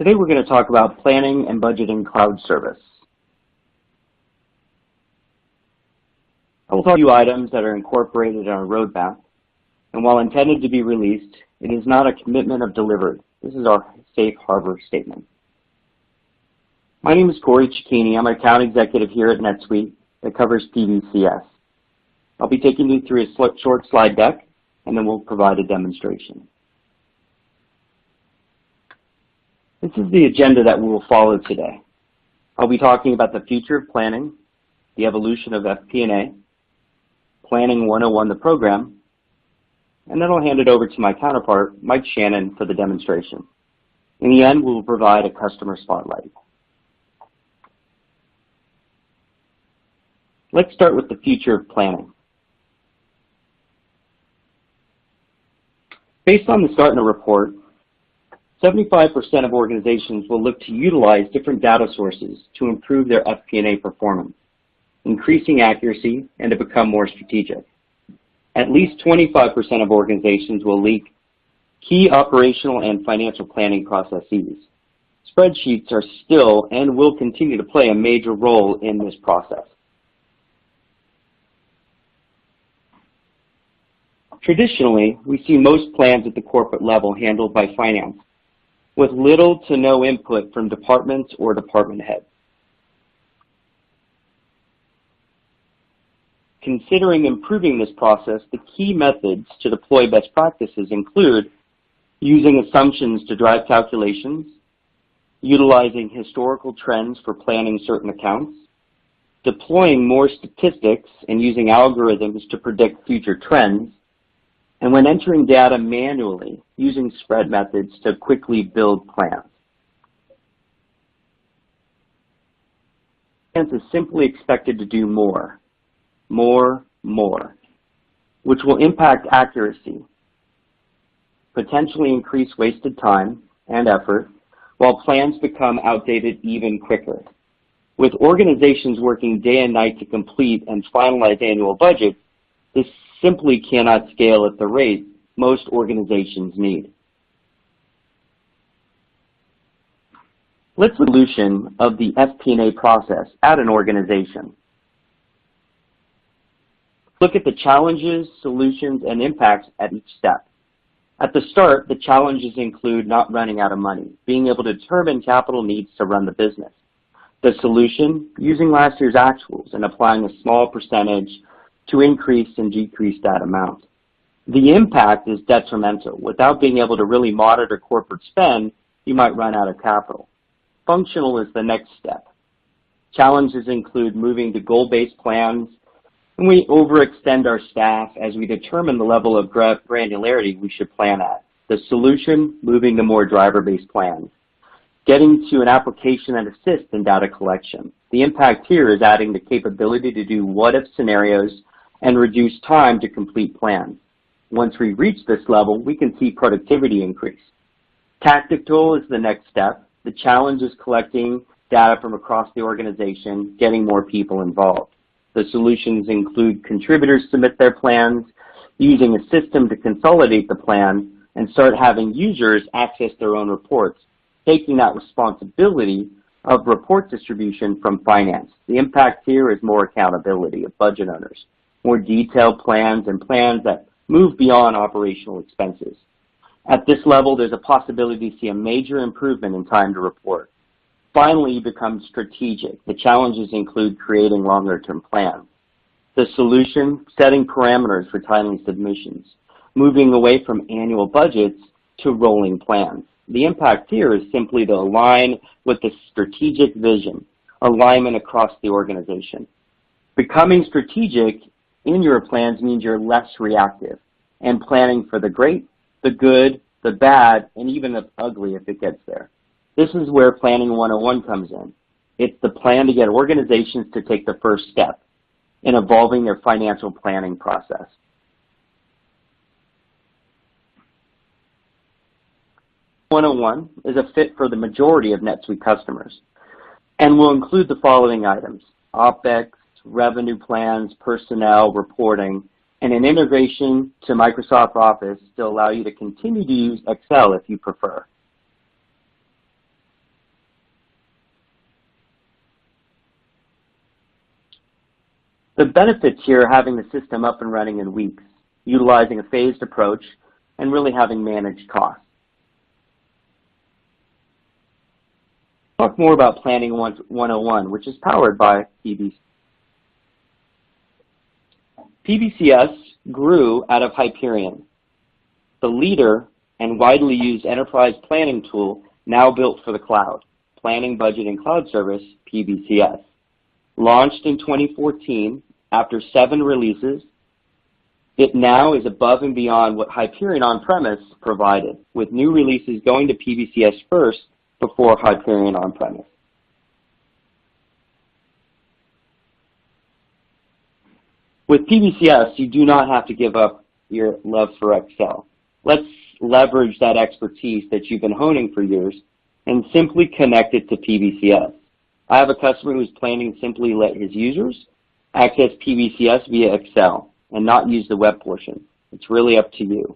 Today we're going to talk about planning and budgeting cloud service. I will talk about a few items that are incorporated in our roadmap, and while intended to be released, it is not a commitment of delivery. This is our safe harbor statement. My name is Corey Cicchini. I'm an account executive here at NetSuite that covers PVCS. I'll be taking you through a short slide deck, and then we'll provide a demonstration. This is the agenda that we will follow today. I'll be talking about the future of planning, the evolution of FP&A, Planning 101, the program, and then I'll hand it over to my counterpart, Mike Shannon, for the demonstration. In the end, we will provide a customer spotlight. Let's start with the future of planning. Based on the Gartner report, 75% of organizations will look to utilize different data sources to improve their FP&A performance, increasing accuracy, and to become more strategic. At least 25% of organizations will leak key operational and financial planning processes. Spreadsheets are still and will continue to play a major role in this process. Traditionally, we see most plans at the corporate level handled by finance, with little to no input from departments or department heads. Considering improving this process, the key methods to deploy best practices include using assumptions to drive calculations, utilizing historical trends for planning certain accounts, deploying more statistics and using algorithms to predict future trends, and when entering data manually, using spread methods to quickly build plans. Finance is simply expected to do more, which will impact accuracy, potentially increase wasted time and effort, while plans become outdated even quicker. With organizations working day and night to complete and finalize annual budgets, this simply cannot scale at the rate most organizations need. Let's look at the solution of the FP&A process at an organization. Look at the challenges, solutions, and impacts at each step. At the start, the challenges include not running out of money, being able to determine capital needs to run the business. The solution, using last year's actuals and applying a small percentage to increase and decrease that amount. The impact is detrimental. Without being able to really monitor corporate spend, you might run out of capital. Functional is the next step. Challenges include moving to goal-based plans, and we overextend our staff as we determine the level of granularity we should plan at. The solution, moving to more driver-based plans. Getting to an application that assists in data collection. The impact here is adding the capability to do what-if scenarios and reduce time to complete plans. Once we reach this level, we can see productivity increase. Tactical is the next step. The challenge is collecting data from across the organization, getting more people involved. The solutions include contributors submit their plans, using a system to consolidate the plan, and start having users access their own reports, taking that responsibility of report distribution from finance. The impact here is more accountability of budget owners, more detailed plans and plans that move beyond operational expenses. At this level, there's a possibility to see a major improvement in time to report. Finally, you become strategic. The challenges include creating longer-term plans. The solution, setting parameters for timely submissions, moving away from annual budgets to rolling plans. The impact here is simply to align with the strategic vision, alignment across the organization. Becoming strategic in your plans means you're less reactive and planning for the great, the good, the bad, and even the ugly if it gets there. This is where Planning 101 comes in. It's the plan to get organizations to take the first step in evolving their financial planning process. Planning 101 is a fit for the majority of NetSuite customers and will include the following items: OpEx, revenue plans, personnel, reporting, and an integration to Microsoft Office to allow you to continue to use Excel if you prefer. The benefits here are having the system up and running in weeks, utilizing a phased approach, and really having managed costs. Talk more about Planning 101, which is powered by PBCS. PBCS grew out of Hyperion, the leader and widely used enterprise planning tool now built for the cloud, Planning, Budget, and Cloud Service, PBCS. Launched in 2014, after 7 releases, it now is above and beyond what Hyperion on-premise provided, with new releases going to PBCS first before Hyperion on-premise. With PBCS, you do not have to give up your love for Excel. Let's leverage that expertise that you've been honing for years and simply connect it to PBCS. I have a customer who's planning to simply let his users access PBCS via Excel and not use the web portion. It's really up to you.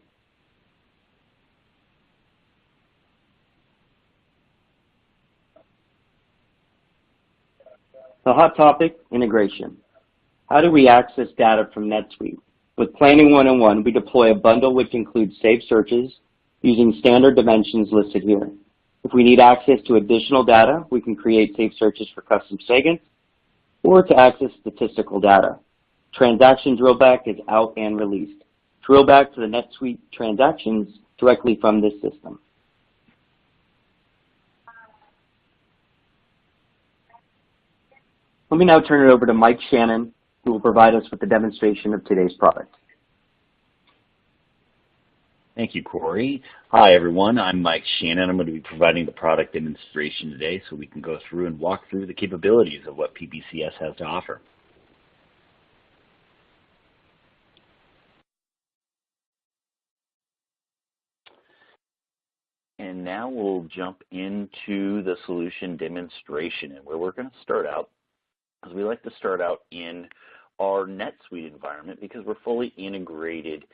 The hot topic, integration. How do we access data from NetSuite? With Planning 101, we deploy a bundle which includes saved searches using standard dimensions listed here. If we need access to additional data, we can create saved searches for custom segments or to access statistical data. Transaction drillback is out and released. Drillback to the NetSuite transactions directly from this system. Let me now turn it over to Mike Shannon, who will provide us with the demonstration of today's product. Thank you, Corey. Hi, everyone. I'm Mike Shannon. I'm going to be providing the product demonstration today so we can go through and walk through the capabilities of what PBCS has to offer. And now we'll jump into the solution demonstration, and where we're going to start out is we like to start out in our NetSuite environment because we're fully integrated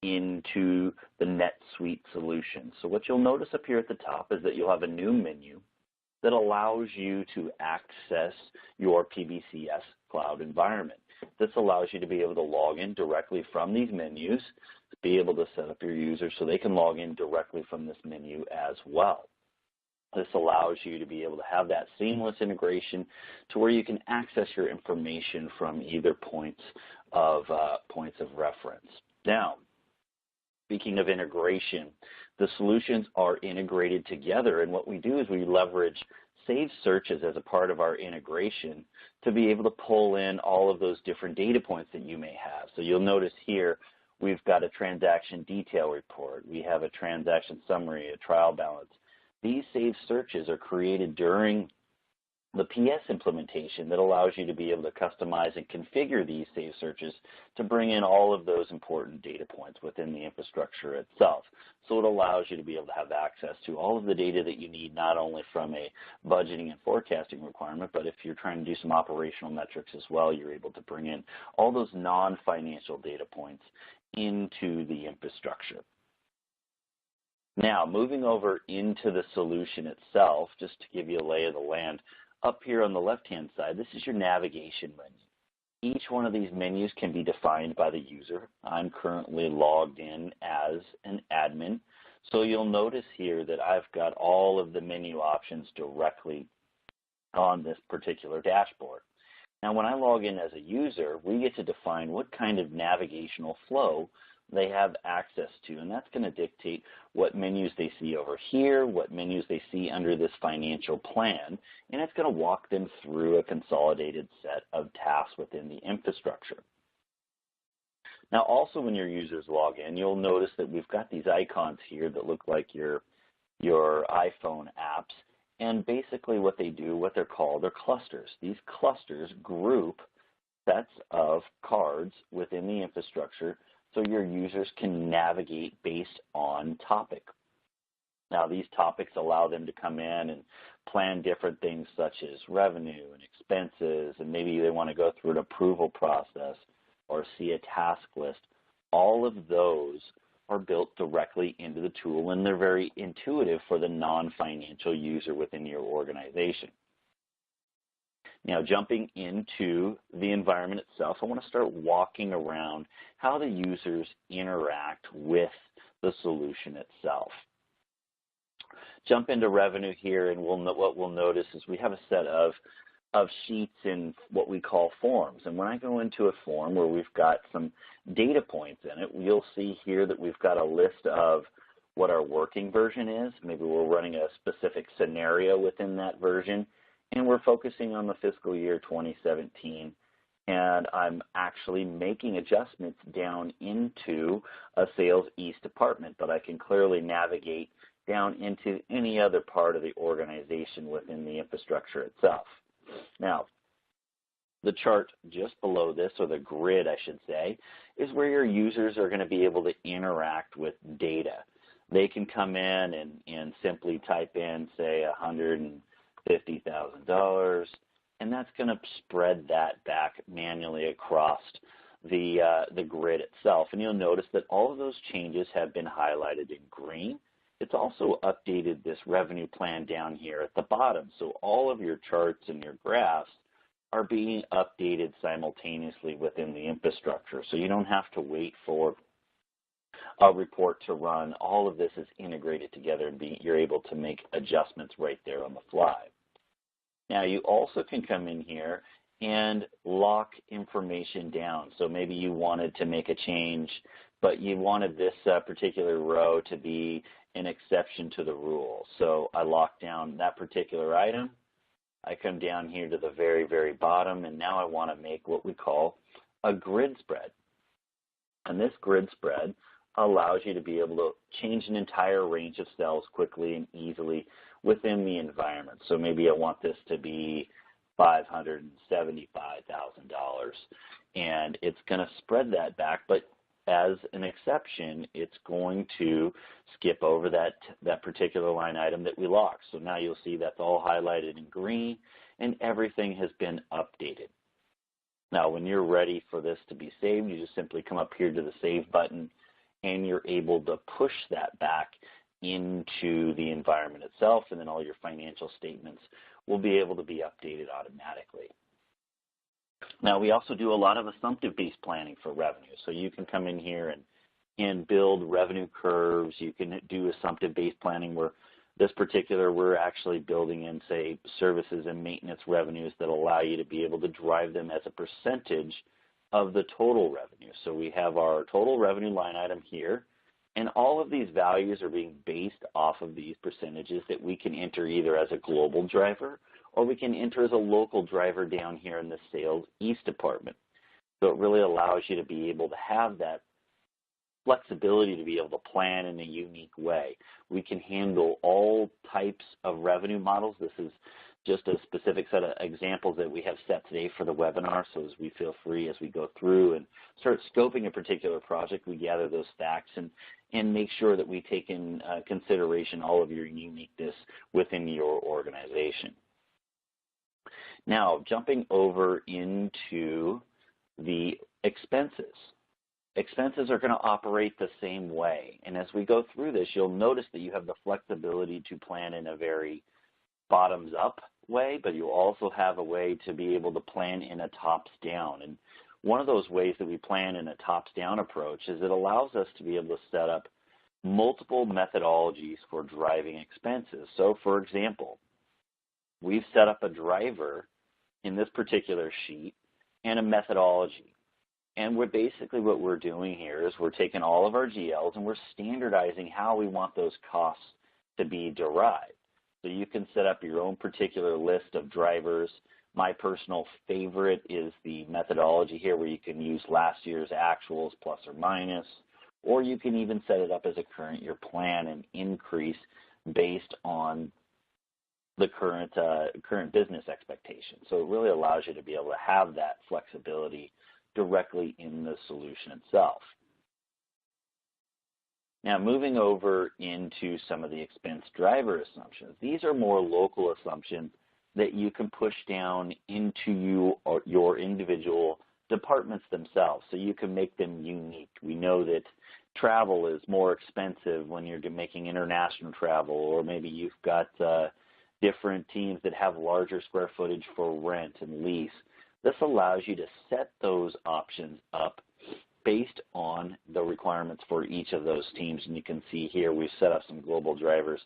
into the NetSuite solution. So what you'll notice up here at the top is that you'll have a new menu that allows you to access your PBCS cloud environment. This allows you to be able to log in directly from these menus, be able to set up your users so they can log in directly from this menu as well. This allows you to be able to have that seamless integration to where you can access your information from either points of reference. Now, speaking of integration, the solutions are integrated together, and what we do is we leverage saved searches as a part of our integration to be able to pull in all of those different data points that you may have. So you'll notice here we've got a transaction detail report, we have a transaction summary, a trial balance. These saved searches are created during the PS implementation that allows you to be able to customize and configure these saved searches to bring in all of those important data points within the infrastructure itself. So it allows you to be able to have access to all of the data that you need, not only from a budgeting and forecasting requirement, but if you're trying to do some operational metrics as well, you're able to bring in all those non-financial data points into the infrastructure. Now, moving over into the solution itself, just to give you a lay of the land, up here on the left-hand side, this is your navigation menu. Each one of these menus can be defined by the user. I'm currently logged in as an admin, so you'll notice here that I've got all of the menu options directly on this particular dashboard. Now, when I log in as a user, we get to define what kind of navigational flow they have access to, and that's going to dictate what menus they see over here, what menus they see under this financial plan, and it's going to walk them through a consolidated set of tasks within the infrastructure. Now, also when your users log in, you'll notice that we've got these icons here that look like your iPhone apps, and basically what they do, what they're called, are clusters. These clusters group sets of cards within the infrastructure so your users can navigate based on topic. Now, these topics allow them to come in and plan different things such as revenue and expenses, and maybe they want to go through an approval process or see a task list. All of those are built directly into the tool, and they're very intuitive for the non-financial user within your organization. Now, jumping into the environment itself, I want to start walking around how the users interact with the solution itself. Jump into revenue here, and what we'll notice is we have a set of sheets in what we call forms. And when I go into a form where we've got some data points in it, you'll see here that we've got a list of what our working version is. Maybe we're running a specific scenario within that version, and we're focusing on the fiscal year 2017. And I'm actually making adjustments down into a Sales East department, but I can clearly navigate down into any other part of the organization within the infrastructure itself. Now, the chart just below this, or the grid I should say, is where your users are going to be able to interact with data. They can come in and simply type in, say, $150,000, and that's going to spread that back manually across the grid itself. And you'll notice that all of those changes have been highlighted in green. It's also updated this revenue plan down here at the bottom. So all of your charts and your graphs are being updated simultaneously within the infrastructure. So you don't have to wait for a report to run. All of this is integrated together, and you're able to make adjustments right there on the fly. Now, you also can come in here and lock information down. So maybe you wanted to make a change, but you wanted this particular row to be an exception to the rule. So I lock down that particular item. I come down here to the very, very bottom, and now I want to make what we call a grid spread. And this grid spread allows you to be able to change an entire range of cells quickly and easily within the environment. So maybe I want this to be $575,000, and it's going to spread that back, but as an exception, it's going to skip over that particular line item that we locked. So now you'll see that's all highlighted in green, and everything has been updated. Now, when you're ready for this to be saved, you just simply come up here to the Save button, and you're able to push that back into the environment itself, and then all your financial statements will be able to be updated automatically. Now, we also do a lot of assumptive-based planning for revenue. So you can come in here and build revenue curves. You can do assumptive-based planning where we're actually building in, say, services and maintenance revenues that allow you to be able to drive them as a percentage of the total revenue. So we have our total revenue line item here, and all of these values are being based off of these percentages that we can enter either as a global driver or we can enter as a local driver down here in the Sales East department. So it really allows you to be able to have that flexibility to be able to plan in a unique way. We can handle all types of revenue models. This is just a specific set of examples that we have set today for the webinar, so as we feel free as we go through and start scoping a particular project, we gather those facts and make sure that we take in consideration all of your uniqueness within your organization. Now, jumping over into the expenses. Expenses are going to operate the same way, and as we go through this, you'll notice that you have the flexibility to plan in a very bottoms-up way, but you also have a way to be able to plan in a tops-down. And one of those ways that we plan in a tops-down approach is it allows us to be able to set up multiple methodologies for driving expenses. So, for example, we've set up a driver in this particular sheet and a methodology. And what we're doing here is we're taking all of our GLs and we're standardizing how we want those costs to be derived. So you can set up your own particular list of drivers. My personal favorite is the methodology here where you can use last year's actuals plus or minus, or you can even set it up as a current year plan and increase based on the current business expectations. So it really allows you to be able to have that flexibility directly in the solution itself. Now, moving over into some of the expense driver assumptions. These are more local assumptions that you can push down into your individual departments themselves, so you can make them unique. We know that travel is more expensive when you're making international travel, or maybe you've got different teams that have larger square footage for rent and lease. This allows you to set those options up based on the requirements for each of those teams. And you can see here we've set up some global drivers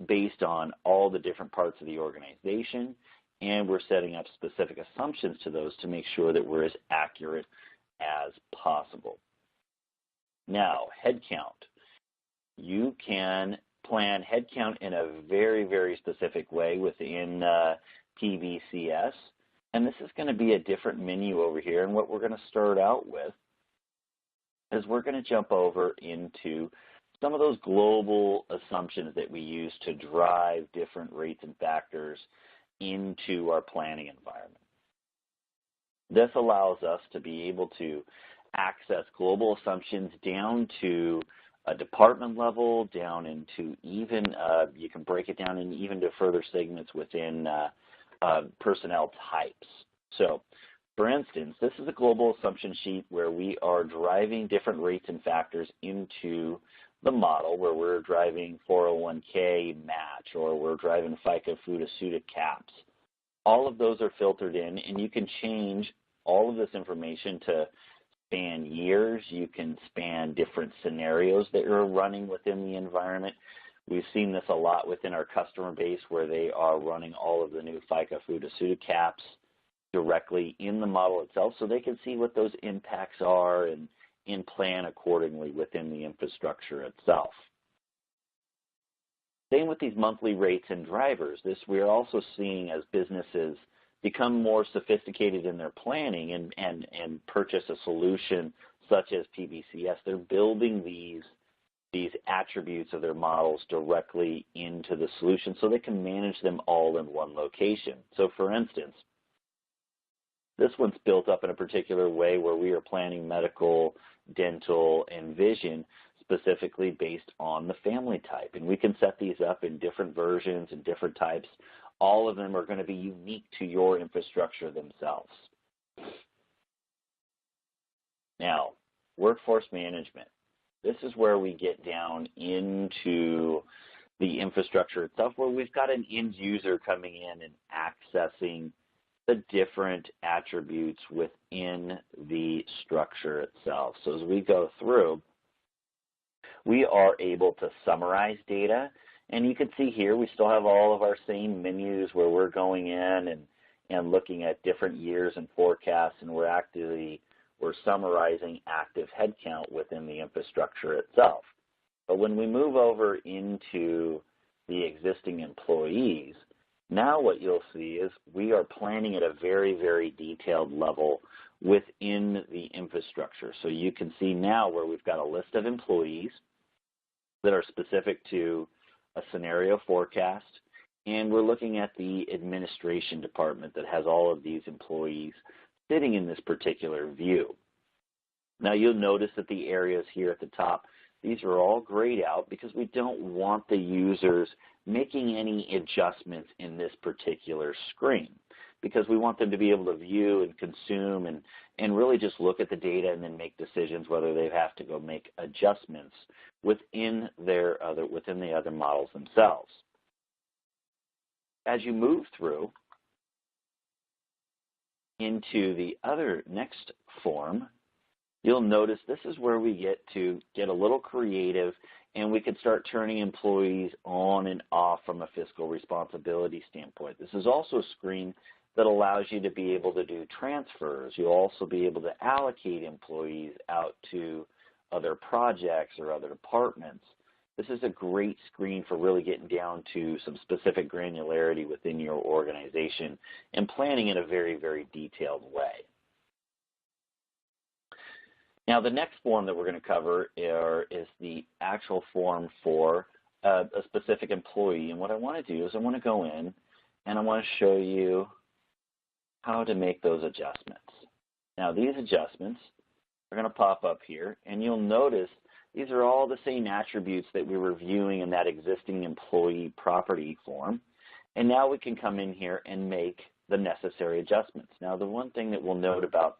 based on all the different parts of the organization, and we're setting up specific assumptions to those to make sure that we're as accurate as possible. Now, headcount. You can plan headcount in a very, very specific way within PBCS, and this is going to be a different menu over here. And what we're going to start out with is we're going to jump over into some of those global assumptions that we use to drive different rates and factors into our planning environment. This allows us to be able to access global assumptions down to a department level, down into even, you can break it down into even to further segments within personnel types. So, for instance, this is a global assumption sheet where we are driving different rates and factors into the model, where we're driving 401k match, or we're driving FICA FUTA caps. All of those are filtered in, and you can change all of this information to span years. You can span different scenarios that are running within the environment. We've seen this a lot within our customer base, where they are running all of the new FICA FUTA caps directly in the model itself, so they can see what those impacts are and plan accordingly within the infrastructure itself. Same with these monthly rates and drivers. This we're also seeing as businesses become more sophisticated in their planning and purchase a solution such as PBCS. They're building these attributes of their models directly into the solution so they can manage them all in one location. So for instance, this one's built up in a particular way where we are planning medical, dental, and vision specifically based on the family type. And we can set these up in different versions and different types. All of them are going to be unique to your infrastructure themselves. Now, workforce management. This is where we get down into the infrastructure itself, where we've got an end user coming in and accessing the different attributes within the structure itself. So as we go through, we are able to summarize data, and you can see here we still have all of our same menus where we're going in and looking at different years and forecasts, and we're summarizing active headcount within the infrastructure itself. But when we move over into the existing employees, now what you'll see is we are planning at a very, very detailed level within the infrastructure. So you can see now where we've got a list of employees that are specific to a scenario forecast, and we're looking at the administration department that has all of these employees sitting in this particular view. Now you'll notice that the areas here at the top, these are all grayed out because we don't want the users making any adjustments in this particular screen, because we want them to be able to view and consume and really just look at the data and then make decisions whether they have to go make adjustments within the other models themselves. As you move through into the other next form, you'll notice this is where we get a little creative, and we can start turning employees on and off from a fiscal responsibility standpoint. This is also a screen that allows you to be able to do transfers. You'll also be able to allocate employees out to other projects or other departments. This is a great screen for really getting down to some specific granularity within your organization and planning in a very, very detailed way. Now, the next form that we're going to cover is the actual form for a specific employee. And what I want to do is I want to go in and I want to show you how to make those adjustments. Now, these adjustments are going to pop up here, and you'll notice these are all the same attributes that we were viewing in that existing employee property form. And now we can come in here and make the necessary adjustments. Now, the one thing that we'll note about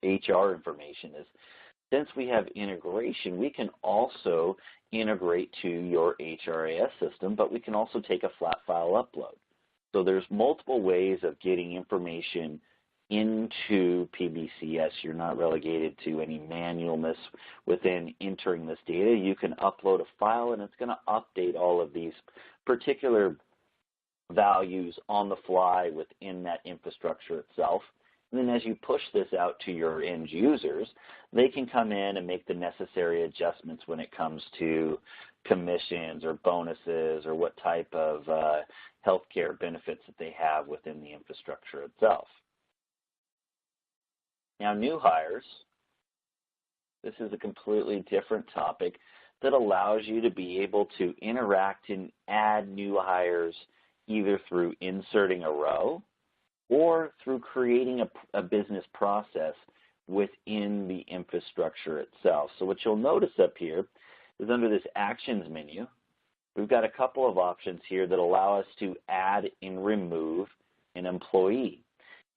HR information is Since we have integration, we can also integrate to your HRIS system, but we can also take a flat file upload. So there's multiple ways of getting information into PBCS. You're not relegated to any manualness within entering this data. You can upload a file, and it's going to update all of these particular values on the fly within that infrastructure itself. And then as you push this out to your end users, they can come in and make the necessary adjustments when it comes to commissions or bonuses or what type of healthcare benefits that they have within the infrastructure itself. Now, new hires, this is a completely different topic that allows you to be able to interact and add new hires either through inserting a row or through creating a business process within the infrastructure itself. So what you'll notice up here is under this Actions menu, we've got a couple of options here that allow us to add and remove an employee.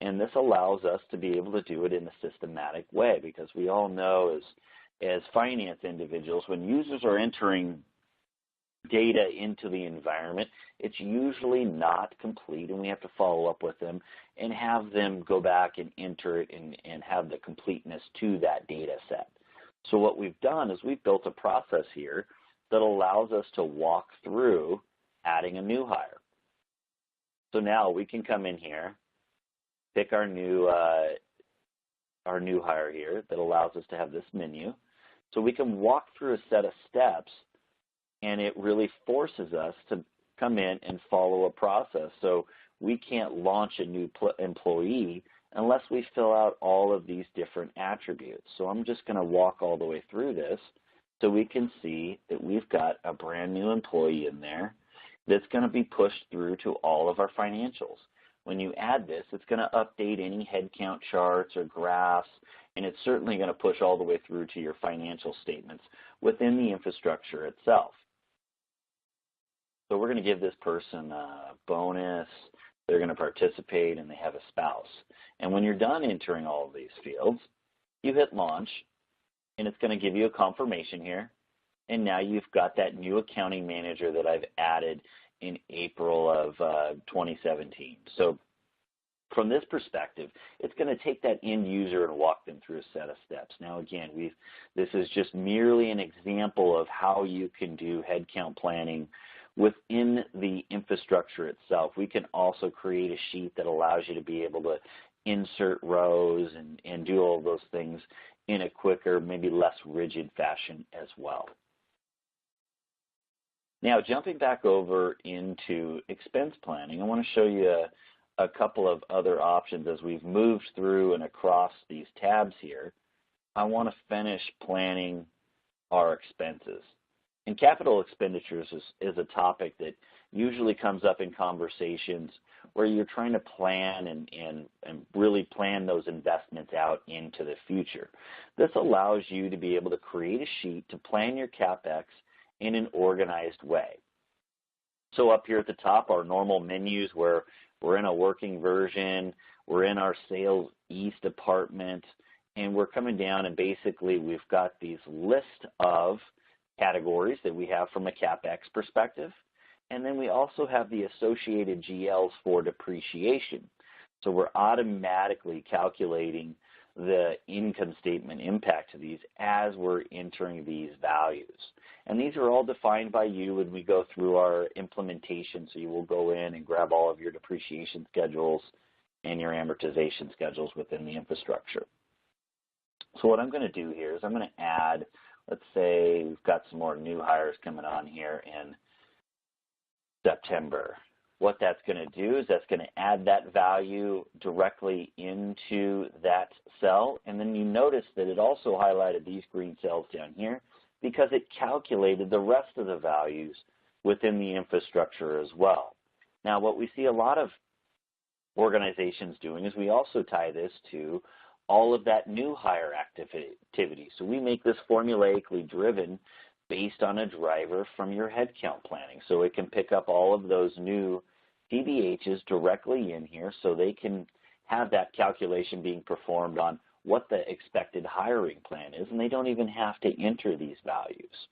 And this allows us to be able to do it in a systematic way, because we all know as finance individuals, when users are entering data into the environment, it's usually not complete, and we have to follow up with them and have them go back and enter it and have the completeness to that data set. So what we've done is we've built a process here that allows us to walk through adding a new hire. So now we can come in here, pick our new hire here that allows us to have this menu. So we can walk through a set of steps, and it really forces us to come in and follow a process. So we can't launch a new employee unless we fill out all of these different attributes. So I'm just going to walk all the way through this so we can see that we've got a brand new employee in there that's going to be pushed through to all of our financials. When you add this, it's going to update any headcount charts or graphs, and it's certainly going to push all the way through to your financial statements within the infrastructure itself. So we're going to give this person a bonus, they're going to participate, and they have a spouse. And when you're done entering all of these fields, you hit launch, and it's going to give you a confirmation here. And now you've got that new accounting manager that I've added in April of 2017. So from this perspective, it's going to take that end user and walk them through a set of steps. Now, again, this is just merely an example of how you can do headcount planning within the infrastructure itself. We can also create a sheet that allows you to be able to insert rows and do all of those things in a quicker, maybe less rigid fashion as well. Now, jumping back over into expense planning, I want to show you a couple of other options as we've moved through and across these tabs here. I want to finish planning our expenses. And capital expenditures is a topic that usually comes up in conversations where you're trying to plan and really plan those investments out into the future. This allows you to be able to create a sheet to plan your CapEx in an organized way. So up here at the top, our normal menus where we're in a working version, we're in our sales east department, and we're coming down and basically we've got these list of categories that we have from a CapEx perspective, and then we also have the associated GLs for depreciation. So we're automatically calculating the income statement impact to these as we're entering these values. And these are all defined by you when we go through our implementation, so you will go in and grab all of your depreciation schedules and your amortization schedules within the infrastructure. So what I'm going to do here is I'm going to add, let's say we've got some more new hires coming on here in September. What that's going to do is that's going to add that value directly into that cell. And then you notice that it also highlighted these green cells down here because it calculated the rest of the values within the infrastructure as well. Now, what we see a lot of organizations doing is we also tie this to all of that new hire activity. So we make this formulaically driven based on a driver from your headcount planning. So it can pick up all of those new DBHs directly in here so they can have that calculation being performed on what the expected hiring plan is, and they don't even have to enter these values.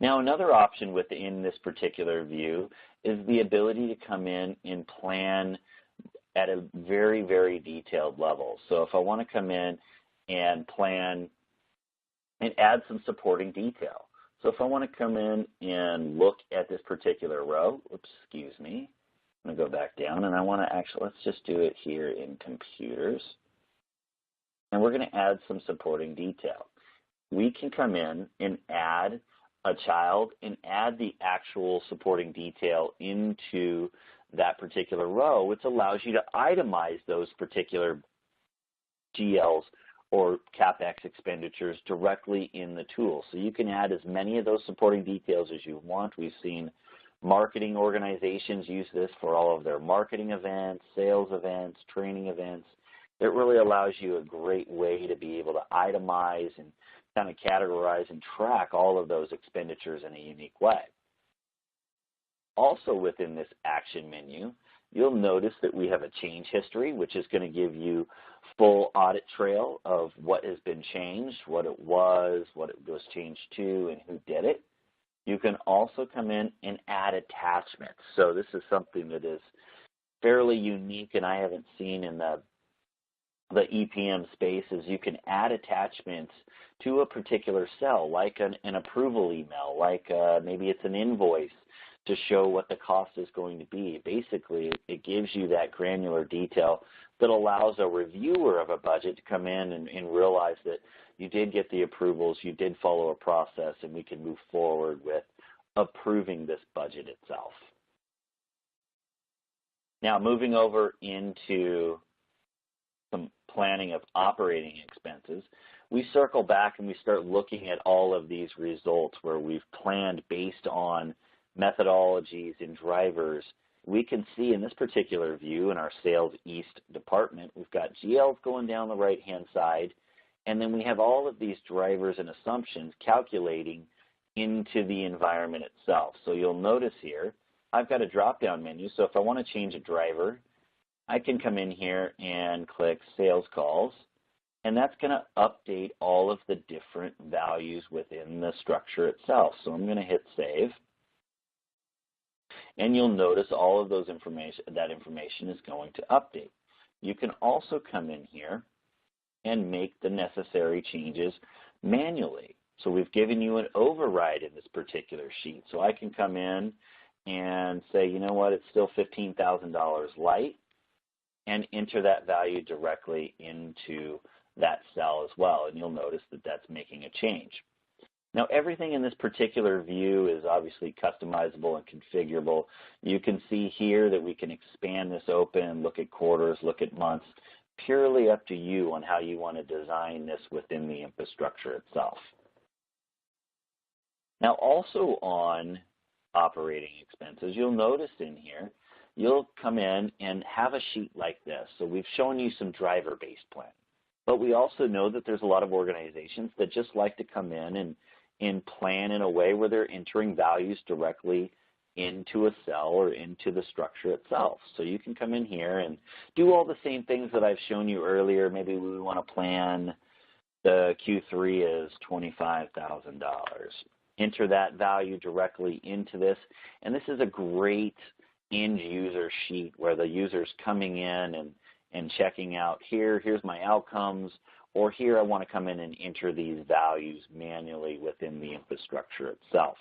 Now, another option within this particular view is the ability to come in and plan at a very, very detailed level. So if I want to come in and plan and add some supporting detail. So if I want to come in and look at this particular row, excuse me, I'm going to go back down, and I want to actually, let's just do it here in computers. And we're going to add some supporting detail. We can come in and add a child and add the actual supporting detail into that particular row, which allows you to itemize those particular GLs or CapEx expenditures directly in the tool. So you can add as many of those supporting details as you want. We've seen marketing organizations use this for all of their marketing events, sales events, training events. It really allows you a great way to be able to itemize and kind of categorize and track all of those expenditures in a unique way. Also within this action menu, you'll notice that we have a change history, which is going to give you full audit trail of what has been changed, what it was changed to, and who did it. You can also come in and add attachments. So this is something that is fairly unique and I haven't seen in the EPM space, is you can add attachments to a particular cell, like an approval email, like maybe it's an invoice to show what the cost is going to be. Basically, it gives you that granular detail that allows a reviewer of a budget to come in and realize that you did get the approvals, you did follow a process, and we can move forward with approving this budget itself. Now, moving over into some planning of operating expenses, we circle back and we start looking at all of these results where we've planned based on methodologies and drivers. We can see in this particular view in our Sales East department, we've got GLs going down the right-hand side, and then we have all of these drivers and assumptions calculating into the environment itself. So you'll notice here, I've got a drop-down menu, so if I want to change a driver, I can come in here and click Sales Calls, and that's going to update all of the different values within the structure itself. So I'm going to hit Save. And you'll notice all of that information is going to update. You can also come in here and make the necessary changes manually. So we've given you an override in this particular sheet. So I can come in and say, you know what, it's still $15,000 light, and enter that value directly into that cell as well. And you'll notice that that's making a change. Now, everything in this particular view is obviously customizable and configurable. You can see here that we can expand this open, look at quarters, look at months, purely up to you on how you want to design this within the infrastructure itself. Now, also on operating expenses, you'll notice in here, you'll come in and have a sheet like this. So we've shown you some driver-based planning. But we also know that there's a lot of organizations that just like to come in and plan in a way where they're entering values directly into a cell or into the structure itself. So you can come in here and do all the same things that I've shown you earlier. Maybe we want to plan the Q3 is $25,000. Enter that value directly into this. And this is a great end user sheet where the user's coming in and checking out here's my outcomes, or here I want to come in and enter these values manually within the infrastructure itself.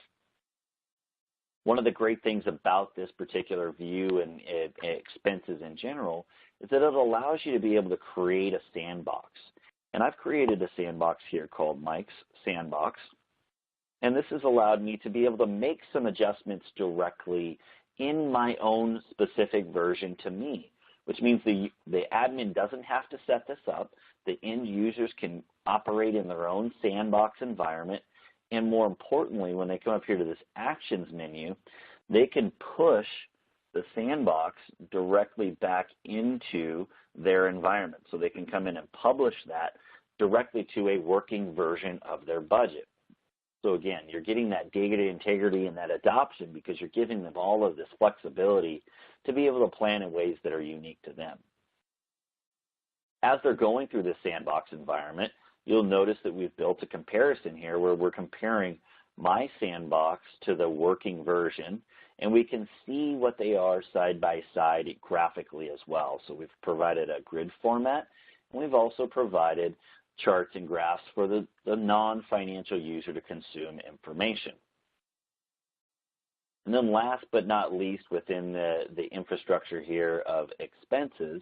One of the great things about this particular view and expenses in general is that it allows you to be able to create a sandbox. And I've created a sandbox here called Mike's Sandbox. And this has allowed me to be able to make some adjustments directly in my own specific version to me, which means the admin doesn't have to set this up. The end users can operate in their own sandbox environment. And more importantly, when they come up here to this Actions menu, they can push the sandbox directly back into their environment. So they can come in and publish that directly to a working version of their budget. So again, you're getting that data integrity and that adoption because you're giving them all of this flexibility to be able to plan in ways that are unique to them. As they're going through this sandbox environment, you'll notice that we've built a comparison here where we're comparing my sandbox to the working version, and we can see what they are side by side graphically as well. So we've provided a grid format, and we've also provided charts and graphs for the non-financial user to consume information. And then last but not least, within the infrastructure here of expenses,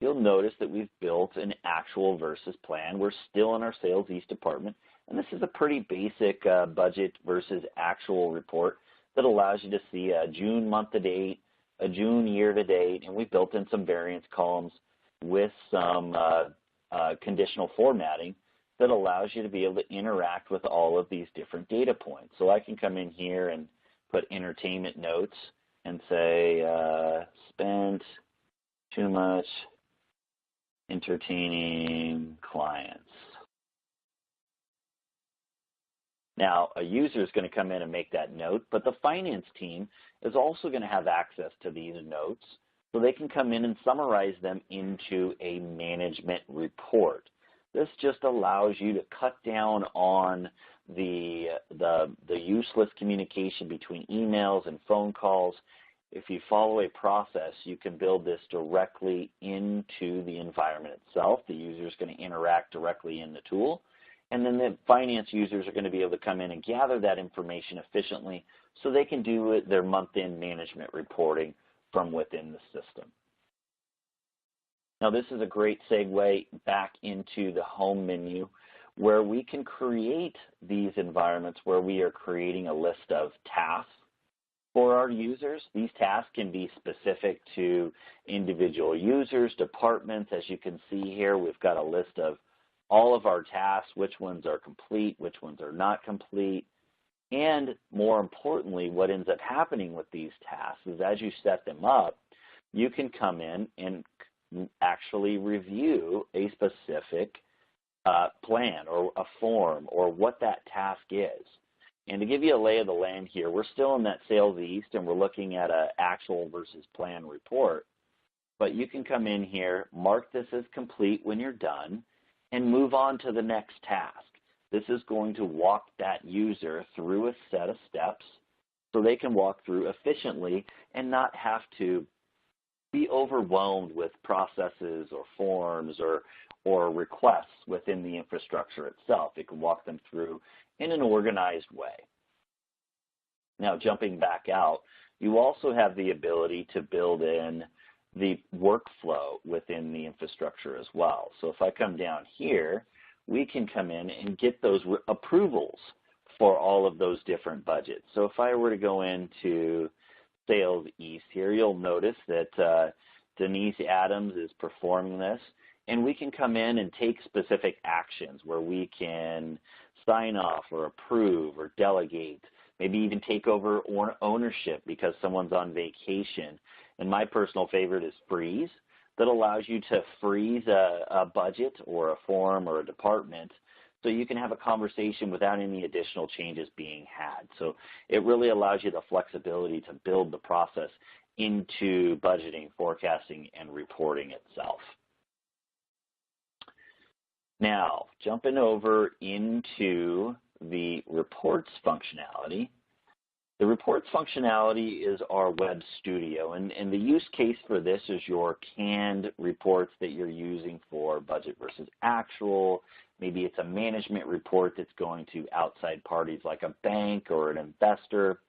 you'll notice that we've built an actual versus plan. We're still in our Sales East department, and this is a pretty basic budget versus actual report that allows you to see a June month to date, a June year to date, and we built in some variance columns with some conditional formatting that allows you to be able to interact with all of these different data points. So I can come in here and put entertainment notes and say spent too much entertaining clients. Now, a user is going to come in and make that note, but the finance team is also going to have access to these notes, so they can come in and summarize them into a management report. This just allows you to cut down on the useless communication between emails and phone calls. If you follow a process, you can build this directly into the environment itself. The user is going to interact directly in the tool, and then the finance users are going to be able to come in and gather that information efficiently so they can do their month-end management reporting from within the system. Now, this is a great segue back into the home menu where we can create these environments where we are creating a list of tasks for our users. These tasks can be specific to individual users, departments. As you can see here, we've got a list of all of our tasks, which ones are complete, which ones are not complete. And more importantly, what ends up happening with these tasks is as you set them up, you can come in and actually review a specific plan or a form or what that task is. And to give you a lay of the land here, we're still in that Sales East and we're looking at an actual versus plan report. But you can come in here, mark this as complete when you're done, and move on to the next task. This is going to walk that user through a set of steps so they can walk through efficiently and not have to be overwhelmed with processes or forms or requests within the infrastructure itself. It can walk them through in an organized way. Now, jumping back out, you also have the ability to build in the workflow within the infrastructure as well. So if I come down here, we can come in and get those approvals for all of those different budgets. So if I were to go into Sales East here, you'll notice that Denise Adams is performing this, and we can come in and take specific actions where we can sign off or approve or delegate, maybe even take over ownership because someone's on vacation. And my personal favorite is freeze. That allows you to freeze a budget or a form or a department so you can have a conversation without any additional changes being had. So it really allows you the flexibility to build the process into budgeting, forecasting, and reporting itself. Now, jumping over into the reports functionality. The reports functionality is our web studio, and the use case for this is your canned reports that you're using for budget versus actual. Maybe it's a management report that's going to outside parties like a bank or an investor.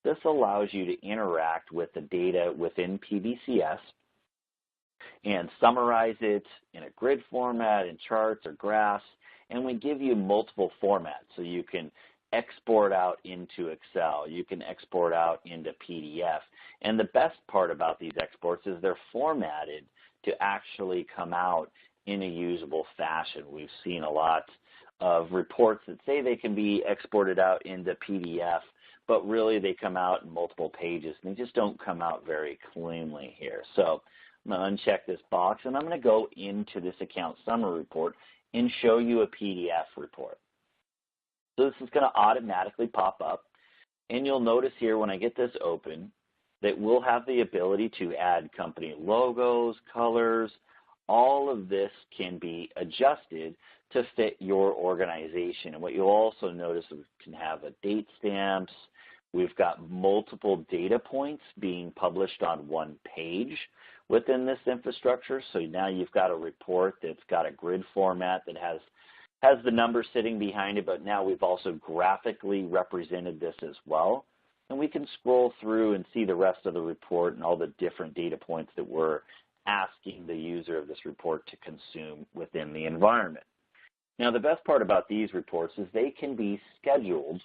This allows you to interact with the data within PVCS and summarize it in a grid format, in charts or graphs, and we give you multiple formats so you can export out into Excel, you can export out into PDF. And the best part about these exports is they're formatted to actually come out in a usable fashion. We've seen a lot of reports that say they can be exported out into PDF, but really they come out in multiple pages and they just don't come out very cleanly here. So I'm going to uncheck this box and I'm going to go into this account summary report and show you a PDF report. So this is going to automatically pop up, and you'll notice here when I get this open that we'll have the ability to add company logos, colors, all of this can be adjusted to fit your organization. And what you'll also notice is we can have a date stamps. We've got multiple data points being published on one page within this infrastructure. So now you've got a report that's got a grid format that has the numbers sitting behind it, but now we've also graphically represented this as well. And we can scroll through and see the rest of the report and all the different data points that we're asking the user of this report to consume within the environment. Now, the best part about these reports is they can be scheduled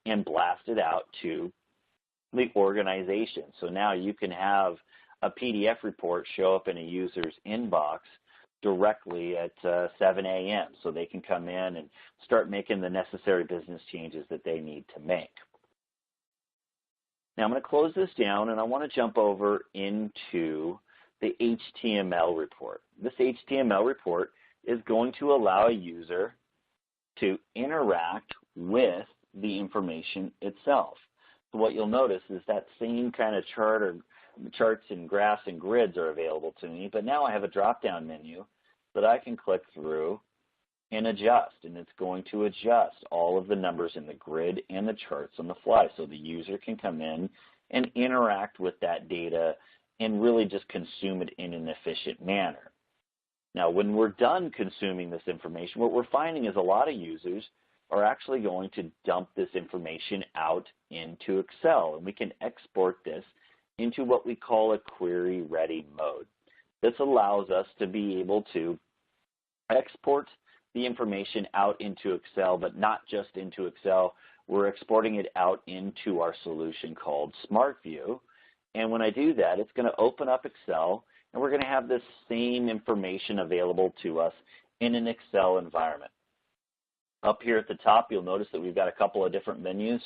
and blasted out to the organization. So now you can have a PDF report show up in a user's inbox directly at 7 a.m. so they can come in and start making the necessary business changes that they need to make. Now I'm going to close this down and I want to jump over into the HTML report. This HTML report is going to allow a user to interact with the information itself. So what you'll notice is that same kind of charts and graphs and grids are available to me, but now I have a drop-down menu that I can click through and adjust, and it's going to adjust all of the numbers in the grid and the charts on the fly so the user can come in and interact with that data and really just consume it in an efficient manner. Now, when we're done consuming this information, what we're finding is a lot of users are actually going to dump this information out into Excel, and we can export this into what we call a query-ready mode. This allows us to be able to export the information out into Excel, but not just into Excel. We're exporting it out into our solution called SmartView. And when I do that, it's going to open up Excel, and we're going to have this same information available to us in an Excel environment. Up here at the top, you'll notice that we've got a couple of different menus.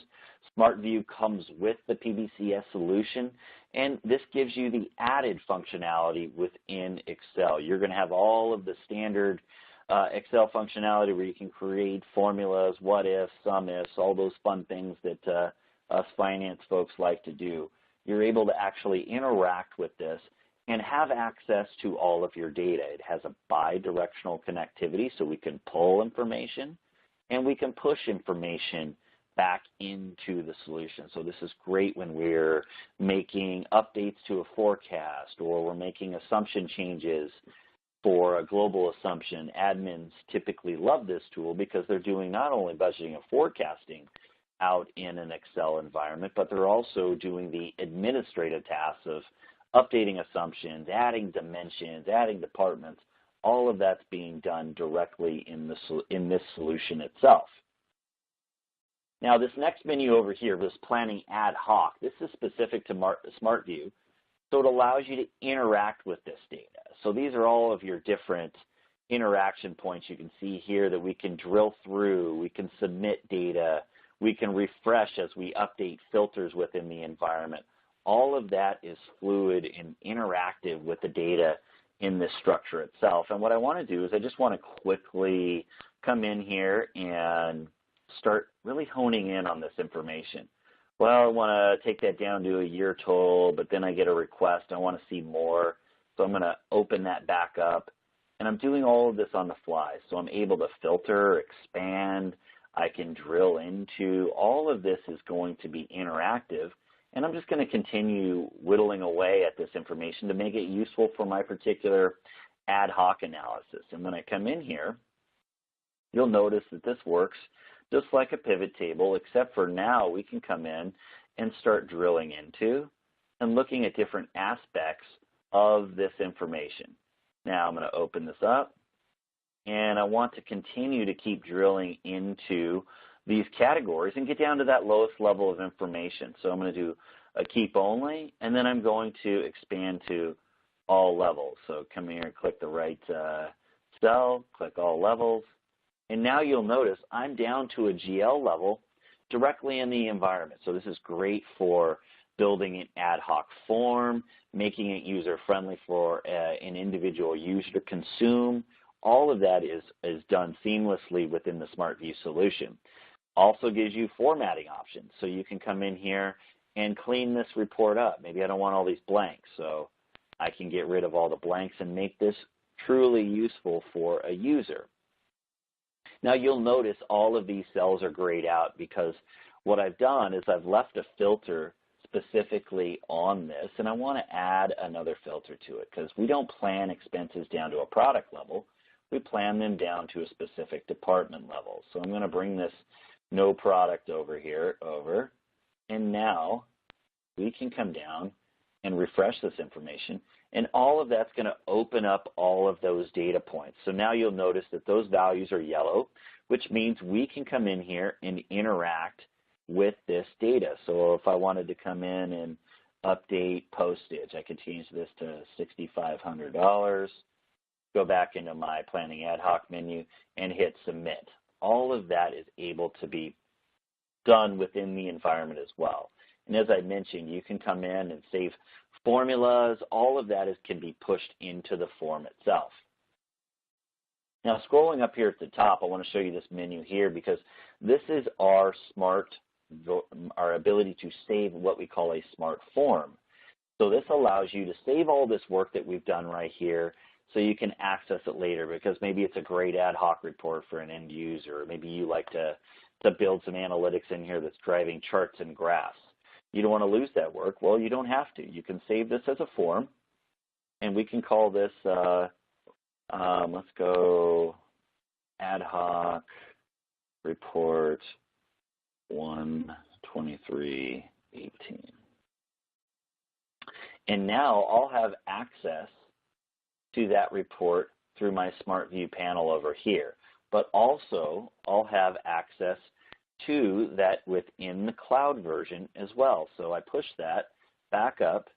SmartView comes with the PBCS solution, and this gives you the added functionality within Excel. You're going to have all of the standard Excel functionality where you can create formulas, what ifs, sum ifs, all those fun things that us finance folks like to do. You're able to actually interact with this and have access to all of your data. It has a bi-directional connectivity, so we can pull information and we can push information back into the solution. So this is great when we're making updates to a forecast or we're making assumption changes for a global assumption. Admins typically love this tool because they're doing not only budgeting and forecasting out in an Excel environment, but they're also doing the administrative tasks of updating assumptions, adding dimensions, adding departments. All of that's being done directly in this solution itself. Now, this next menu over here, this planning ad hoc, this is specific to SmartView, so it allows you to interact with this data. So these are all of your different interaction points you can see here that we can drill through, we can submit data, we can refresh as we update filters within the environment. All of that is fluid and interactive with the data in this structure itself. And what I want to do is I just want to quickly come in here and start really honing in on this information. Well, I want to take that down to a year total, but then I get a request. I want to see more. So I'm going to open that back up. And I'm doing all of this on the fly. So I'm able to filter, expand. I can drill into. All of this is going to be interactive. And I'm just going to continue whittling away at this information to make it useful for my particular ad hoc analysis. And when I come in here, you'll notice that this works just like a pivot table, except for now we can come in and start drilling into and looking at different aspects of this information. Now I'm going to open this up, and I want to continue to keep drilling into these categories and get down to that lowest level of information. So I'm going to do a keep only, and then I'm going to expand to all levels. So come here and click the right cell, click all levels, and now you'll notice I'm down to a GL level directly in the environment. So this is great for building an ad hoc form, making it user-friendly for an individual user to consume. All of that is done seamlessly within the SmartView solution. Also gives you formatting options. So you can come in here and clean this report up. Maybe I don't want all these blanks, so I can get rid of all the blanks and make this truly useful for a user. Now you'll notice all of these cells are grayed out because what I've done is I've left a filter specifically on this, and I want to add another filter to it because we don't plan expenses down to a product level. We plan them down to a specific department level. So I'm going to bring this no product over here over, and now we can come down and refresh this information, and all of that's going to open up all of those data points. So now you'll notice that those values are yellow, which means we can come in here and interact with this data. So if I wanted to come in and update postage, I could change this to $6,500, go back into my planning ad hoc menu and hit submit. All of that is able to be done within the environment as well. And as I mentioned, you can come in and save formulas. All of that can be pushed into the form itself. Now, scrolling up here at the top, I want to show you this menu here because this is our ability to save what we call a smart form. So this allows you to save all this work that we've done right here so you can access it later because maybe it's a great ad hoc report for an end user, or maybe you like to build some analytics in here that's driving charts and graphs. You don't want to lose that work. Well, you don't have to. You can save this as a form, and we can call this, let's go ad hoc report 123.18. And now I'll have access to that report through my Smart View panel over here. But also, I'll have access to that within the cloud version as well. So I push that back up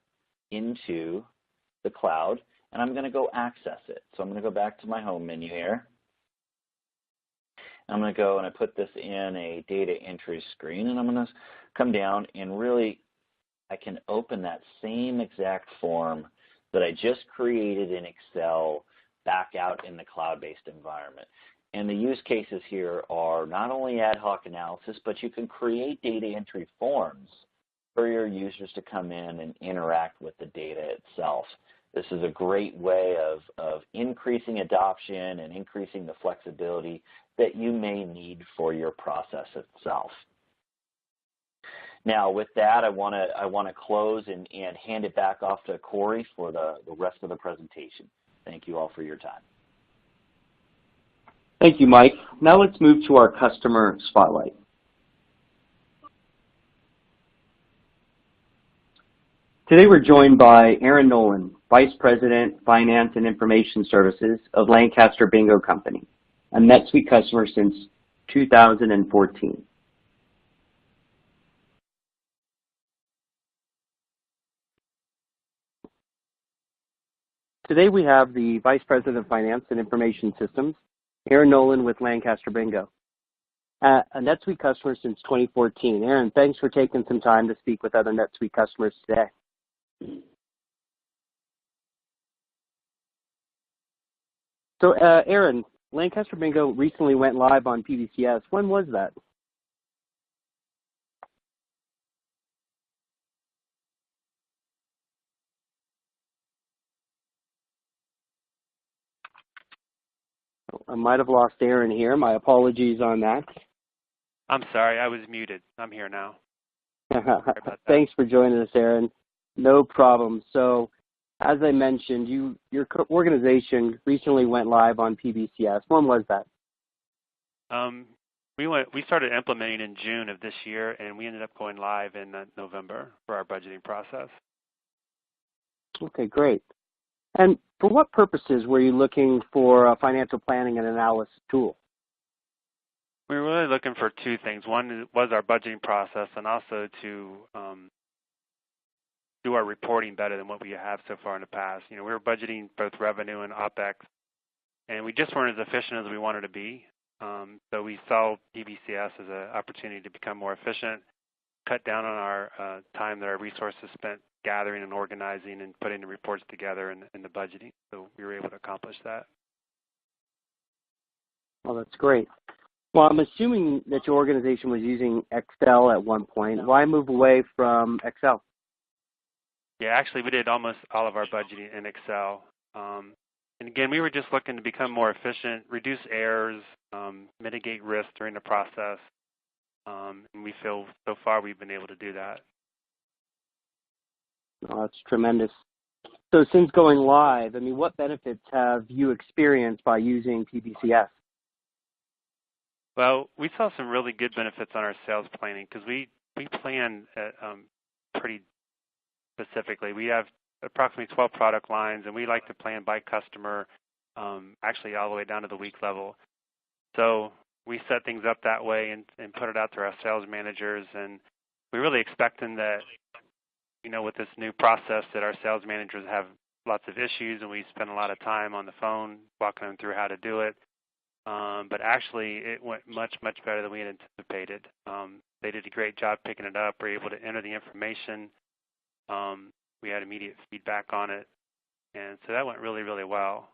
into the cloud, and I'm going to go access it. So I'm going to go back to my home menu here. I'm going to go and I put this in a data entry screen, and I'm going to come down and really I can open that same exact form that I just created in Excel back out in the cloud-based environment. And the use cases here are not only ad hoc analysis, but you can create data entry forms for your users to come in and interact with the data itself. This is a great way of increasing adoption and increasing the flexibility that you may need for your process itself. Now, with that, I want to close and hand it back off to Corey for the rest of the presentation. Thank you all for your time. Thank you, Mike. Now let's move to our customer spotlight. Today we're joined by Aaron Nolan, Vice President, Finance and Information Services of Lancaster Bingo Company, a NetSuite customer since 2014. Today we have the Vice President of Finance and Information Systems, Aaron Nolan with Lancaster Bingo, a NetSuite customer since 2014. Aaron, thanks for taking some time to speak with other NetSuite customers today. So, Aaron, Lancaster Bingo recently went live on PBCS. When was that? I might have lost Aaron here. My apologies on that. I'm sorry, I was muted. I'm here now. Thanks for joining us, Aaron. No problem. So, as I mentioned, your organization recently went live on PBCS. When was that? We started implementing in June of this year, and we ended up going live in November for our budgeting process. Okay, great. And for what purposes were you looking for a financial planning and analysis tool? We were really looking for two things. One was our budgeting process, and also to do our reporting better than what we have so far in the past. You know, we were budgeting both revenue and OpEx, and we just weren't as efficient as we wanted to be. So we saw PBCS as an opportunity to become more efficient, cut down on our time that our resources spent gathering and organizing and putting the reports together and the budgeting. So we were able to accomplish that. Well, that's great. Well, I'm assuming that your organization was using Excel at one point. Why move away from Excel? Yeah, actually, we did almost all of our budgeting in Excel. And again, we were just looking to become more efficient, reduce errors, mitigate risk during the process, and we feel so far we've been able to do that. Oh, that's tremendous. So since going live, I mean, what benefits have you experienced by using PBCS? Well, we saw some really good benefits on our sales planning because we plan pretty specifically. We have approximately 12 product lines, and we like to plan by customer, actually all the way down to the week level. So we set things up that way and put it out to our sales managers, and we're really expecting that, with this new process that our sales managers have lots of issues, and we spend a lot of time on the phone walking them through how to do it. But actually, it went much, much better than we had anticipated. They did a great job picking it up. We were able to enter the information. We had immediate feedback on it, and so that went really, really well.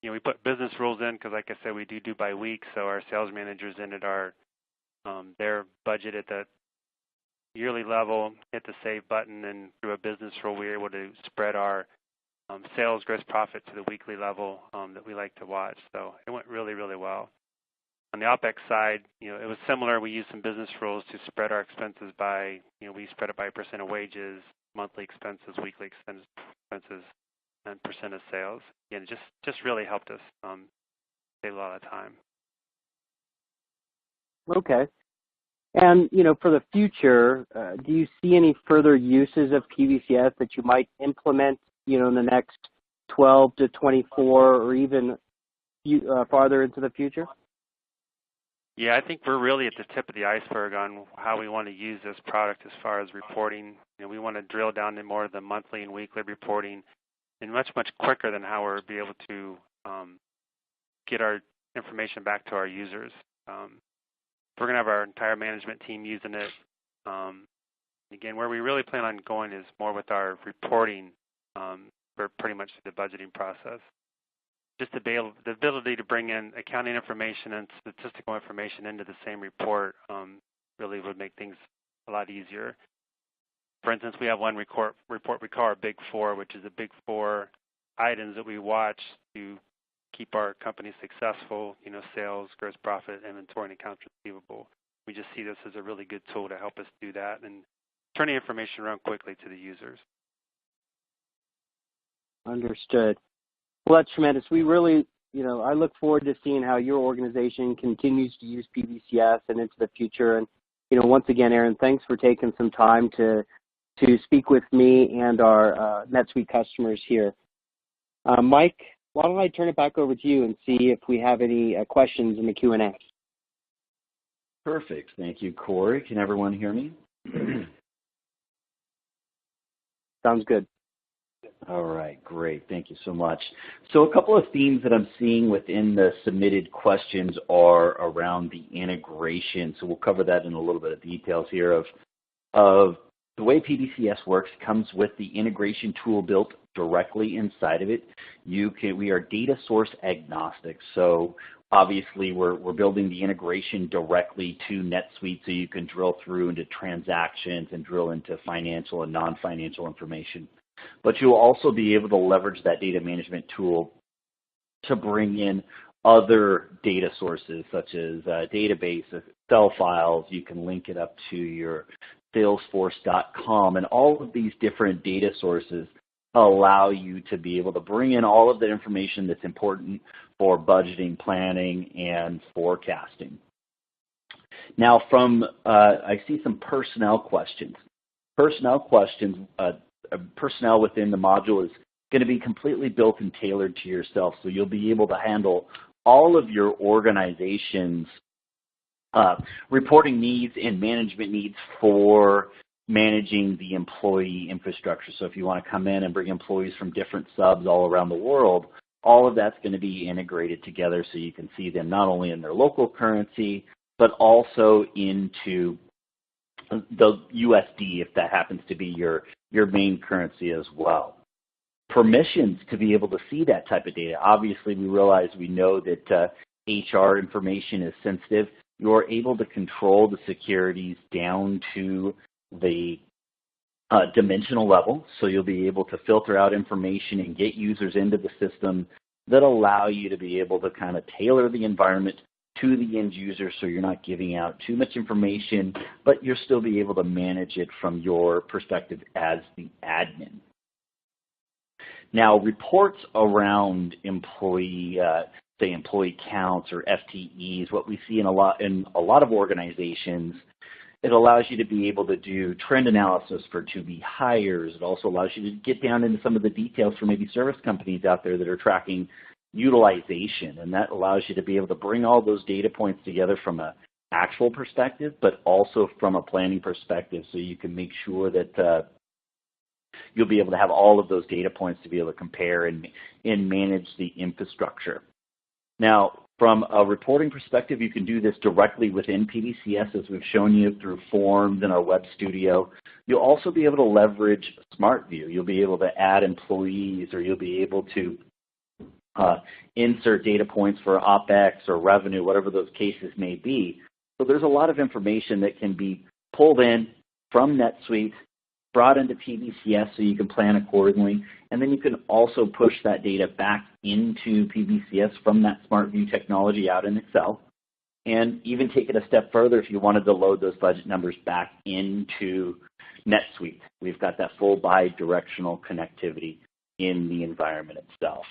We put business rules in because, like I said, we do by week, so our sales managers entered their budget at the yearly level, hit the save button, and through a business rule, we were able to spread our sales gross profit to the weekly level that we like to watch. So it went really, really well. On the OpEx side, it was similar. We used some business rules to spread our expenses by, we spread it by percent of wages, monthly expenses, weekly expenses, and percent of sales. Again, it just really helped us save a lot of time. Okay. And, for the future, do you see any further uses of PBCS that you might implement, in the next 12 to 24 or even farther into the future? Yeah, I think we're really at the tip of the iceberg on how we want to use this product as far as reporting. We want to drill down to more of the monthly and weekly reporting, and much, much quicker than how we'll be able to get our information back to our users. We're going to have our entire management team using it. Again, where we really plan on going is more with our reporting for pretty much the budgeting process. Just the ability to bring in accounting information and statistical information into the same report really would make things a lot easier. For instance, we have one report we call our Big Four, which is the Big Four items that we watch to keep our company successful, sales, gross profit, inventory, and accounts receivable. We just see this as a really good tool to help us do that and turn the information around quickly to the users. Understood. Well, that's tremendous. We really, I look forward to seeing how your organization continues to use PBCS and into the future. And, once again, Aaron, thanks for taking some time to speak with me and our NetSuite customers here. Mike, why don't I turn it back over to you and see if we have any questions in the Q&A. Perfect. Thank you, Corey. Can everyone hear me? Sounds good. All right, great. Thank you so much. So a couple of themes that I'm seeing within the submitted questions are around the integration. So we'll cover that in a little bit of details here of the way PBCS works. Comes with the integration tool built directly inside of it. We are data source agnostic. So obviously we're building the integration directly to NetSuite so you can drill through into transactions and drill into financial and non-financial information. But you'll also be able to leverage that data management tool to bring in other data sources such as database, Excel files. You can link it up to your Salesforce.com, and all of these different data sources allow you to be able to bring in all of the information that's important for budgeting, planning, and forecasting. Now, I see some personnel questions. Personnel within the module is going to be completely built and tailored to yourself, so you'll be able to handle all of your organization's reporting needs and management needs for managing the employee infrastructure. So if you want to come in and bring employees from different subs all around the world, all of that's going to be integrated together so you can see them not only in their local currency, but also into the USD if that happens to be your main currency as well. Permissions to be able to see that type of data. Obviously, we know that HR information is sensitive. You're able to control the securities down to the dimensional level, so you'll be able to filter out information and get users into the system that allow you to be able to kind of tailor the environment to the end user, so you're not giving out too much information, but you'll still be able to manage it from your perspective as the admin. Now, reports around employee, say employee counts or FTEs, what we see in a lot of organizations, it allows you to be able to do trend analysis for to-be hires. It also allows you to get down into some of the details for maybe service companies out there that are tracking utilization, and that allows you to be able to bring all those data points together from an actual perspective, but also from a planning perspective, so you can make sure that you'll be able to have all of those data points to be able to compare and manage the infrastructure. Now, from a reporting perspective, you can do this directly within PBCS, as we've shown you through forms in our web studio. You'll also be able to leverage SmartView. You'll be able to add employees, or you'll be able to insert data points for OpEx or revenue, whatever those cases may be. So there's a lot of information that can be pulled in from NetSuite, brought into PBCS so you can plan accordingly, and then you can also push that data back into PBCS from that SmartView technology out in Excel, and even take it a step further if you wanted to load those budget numbers back into NetSuite. We've got that full bi-directional connectivity in the environment itself.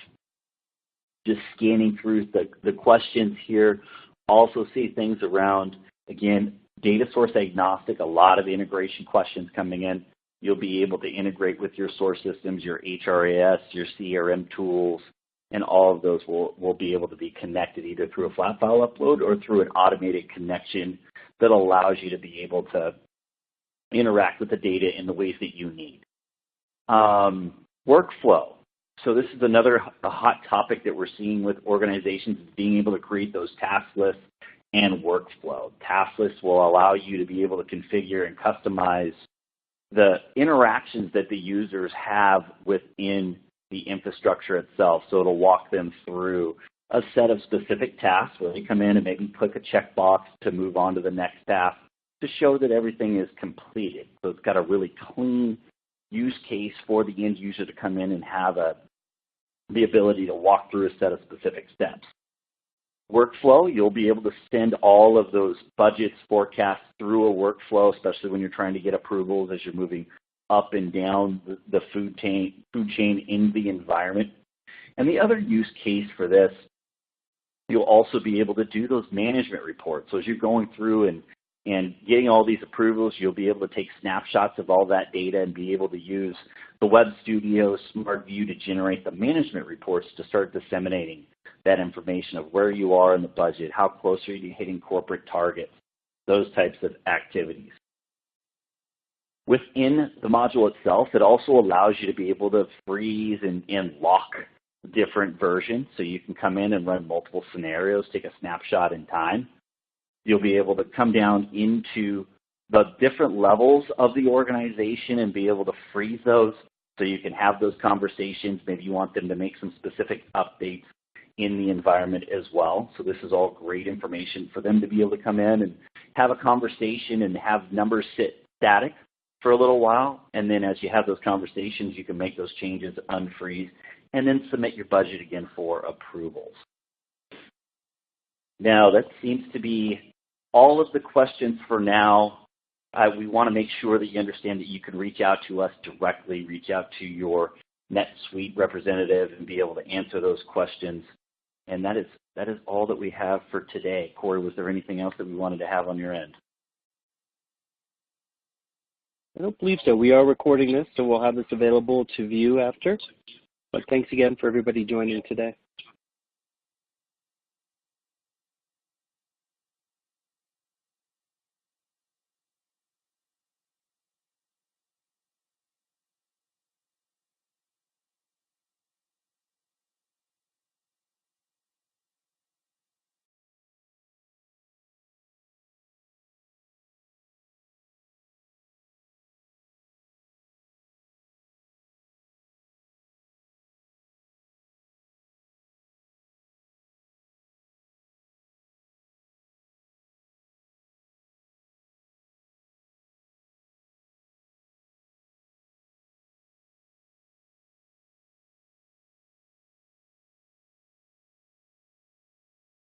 Just scanning through the questions here, also see things around, again, data source agnostic, a lot of integration questions coming in. You'll be able to integrate with your source systems, your HRIS, your CRM tools, and all of those will be able to be connected either through a flat file upload or through an automated connection that allows you to be able to interact with the data in the ways that you need. Workflow. So this is another hot topic that we're seeing with organizations, is being able to create those task lists and workflow. Task lists will allow you to be able to configure and customize the interactions that the users have within the infrastructure itself. So it'll walk them through a set of specific tasks where they come in and maybe click a checkbox to move on to the next task to show that everything is completed. So it's got a really clean use case for the end user to come in and have the ability to walk through a set of specific steps. Workflow, you'll be able to send all of those budgets, forecasts through a workflow, especially when you're trying to get approvals as you're moving up and down the food chain in the environment. And the other use case for this, you'll also be able to do those management reports. So as you're going through and getting all these approvals, you'll be able to take snapshots of all that data and be able to use the Web Studio SmartView to generate the management reports to start disseminating that information of where you are in the budget, how close are you to hitting corporate targets, those types of activities. Within the module itself, it also allows you to be able to freeze and lock different versions, so you can come in and run multiple scenarios, take a snapshot in time. You'll be able to come down into the different levels of the organization and be able to freeze those so you can have those conversations. Maybe you want them to make some specific updates in the environment as well. So this is all great information for them to be able to come in and have a conversation and have numbers sit static for a little while. And then as you have those conversations, you can make those changes, unfreeze, and then submit your budget again for approvals. Now, that seems to be all of the questions for now. We want to make sure that you understand that you can reach out to us directly, reach out to your NetSuite representative and be able to answer those questions. And that is all that we have for today. Corey, was there anything else that we wanted to have on your end? I don't believe so. We are recording this, so we'll have this available to view after. But thanks again for everybody joining today.